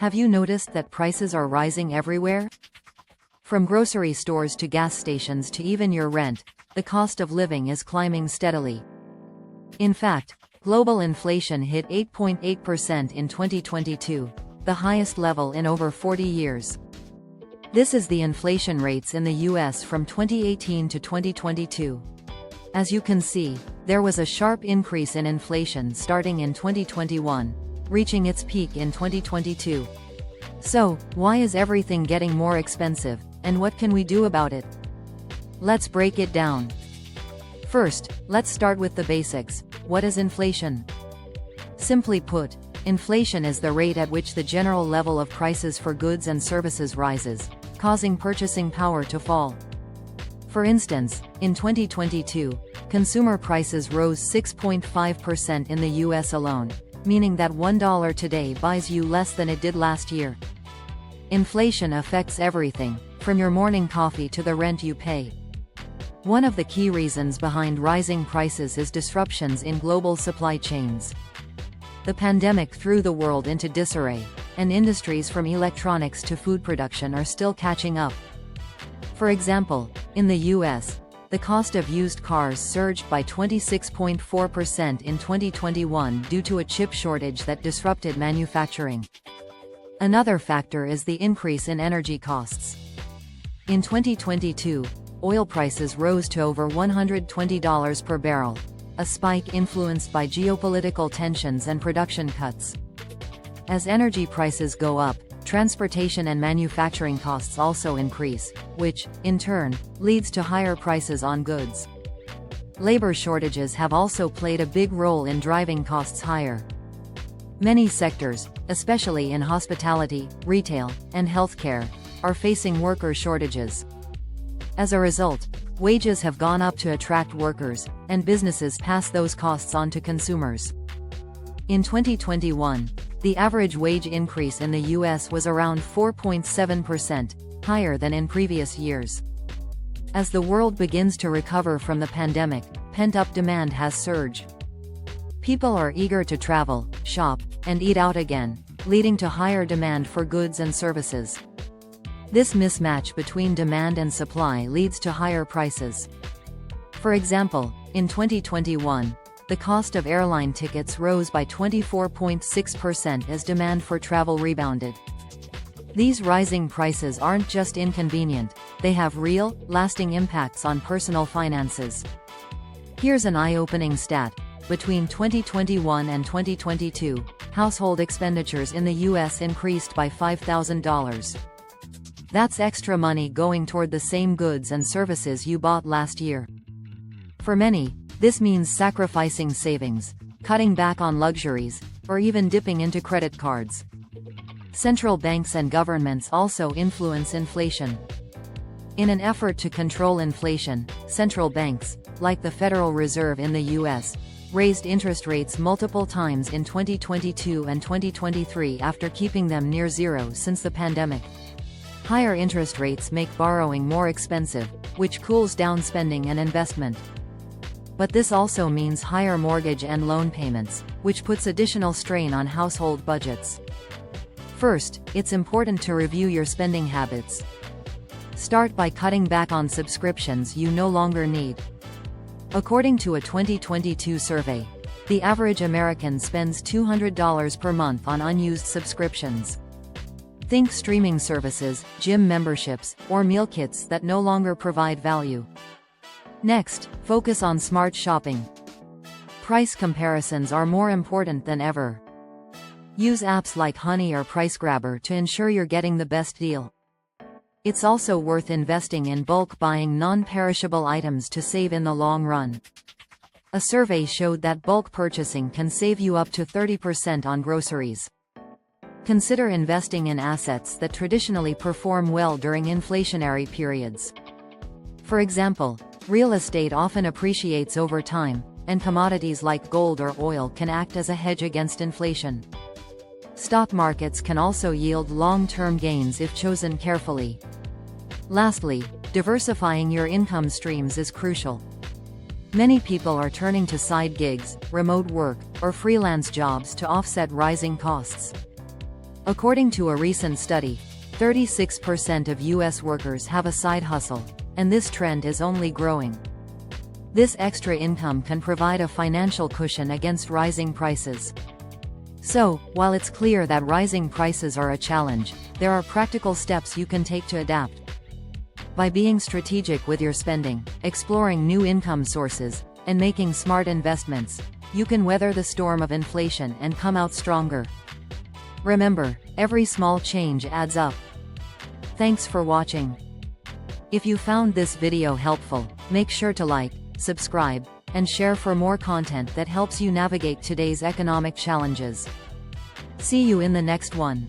Have you noticed that prices are rising everywhere? From grocery stores to gas stations to even your rent, the cost of living is climbing steadily. In fact, global inflation hit 8.8% in 2022, the highest level in over 40 years. This is the inflation rates in the US from 2018 to 2022. As you can see, there was a sharp increase in inflation starting in 2021, reaching its peak in 2022. So, why is everything getting more expensive, and what can we do about it? Let's break it down. First, let's start with the basics. What is inflation? Simply put, inflation is the rate at which the general level of prices for goods and services rises, causing purchasing power to fall. For instance, in 2022, consumer prices rose 6.5% in the US alone, meaning that $1 today buys you less than it did last year. Inflation affects everything, from your morning coffee to the rent you pay. One of the key reasons behind rising prices is disruptions in global supply chains. The pandemic threw the world into disarray, and industries from electronics to food production are still catching up. For example, in the US, the cost of used cars surged by 26.4% in 2021 due to a chip shortage that disrupted manufacturing. Another factor is the increase in energy costs. In 2022, oil prices rose to over $120 per barrel, a spike influenced by geopolitical tensions and production cuts. As energy prices go up, transportation and manufacturing costs also increase, which, in turn, leads to higher prices on goods. Labor shortages have also played a big role in driving costs higher. Many sectors, especially in hospitality, retail, and healthcare, are facing worker shortages. As a result, wages have gone up to attract workers, and businesses pass those costs on to consumers. In 2021, the average wage increase in the US was around 4.7%, higher than in previous years. As the world begins to recover from the pandemic, pent-up demand has surged. People are eager to travel, shop, and eat out again, leading to higher demand for goods and services. This mismatch between demand and supply leads to higher prices. For example, in 2021, the cost of airline tickets rose by 24.6% as demand for travel rebounded. These rising prices aren't just inconvenient, they have real, lasting impacts on personal finances. Here's an eye-opening stat. Between 2021 and 2022, household expenditures in the US increased by $5,000. That's extra money going toward the same goods and services you bought last year. For many, this means sacrificing savings, cutting back on luxuries, or even dipping into credit cards. Central banks and governments also influence inflation. In an effort to control inflation, central banks, like the Federal Reserve in the US, raised interest rates multiple times in 2022 and 2023 after keeping them near zero since the pandemic. Higher interest rates make borrowing more expensive, which cools down spending and investment. But this also means higher mortgage and loan payments, which puts additional strain on household budgets. First, it's important to review your spending habits. Start by cutting back on subscriptions you no longer need. According to a 2022 survey, the average American spends $200 per month on unused subscriptions. Think streaming services, gym memberships, or meal kits that no longer provide value. Next, focus on smart shopping. Price comparisons are more important than ever. Use apps like Honey or PriceGrabber to ensure you're getting the best deal. It's also worth investing in bulk buying non-perishable items to save in the long run. A survey showed that bulk purchasing can save you up to 30% on groceries. Consider investing in assets that traditionally perform well during inflationary periods. For example, real estate often appreciates over time, and commodities like gold or oil can act as a hedge against inflation. Stock markets can also yield long-term gains if chosen carefully. Lastly, diversifying your income streams is crucial. Many people are turning to side gigs, remote work, or freelance jobs to offset rising costs. According to a recent study, 36% of U.S. workers have a side hustle, and this trend is only growing. This extra income can provide a financial cushion against rising prices. So, while it's clear that rising prices are a challenge, there are practical steps you can take to adapt. By being strategic with your spending, exploring new income sources, and making smart investments, you can weather the storm of inflation and come out stronger. Remember, every small change adds up. Thanks for watching. If you found this video helpful, make sure to like, subscribe, and share for more content that helps you navigate today's economic challenges. See you in the next one.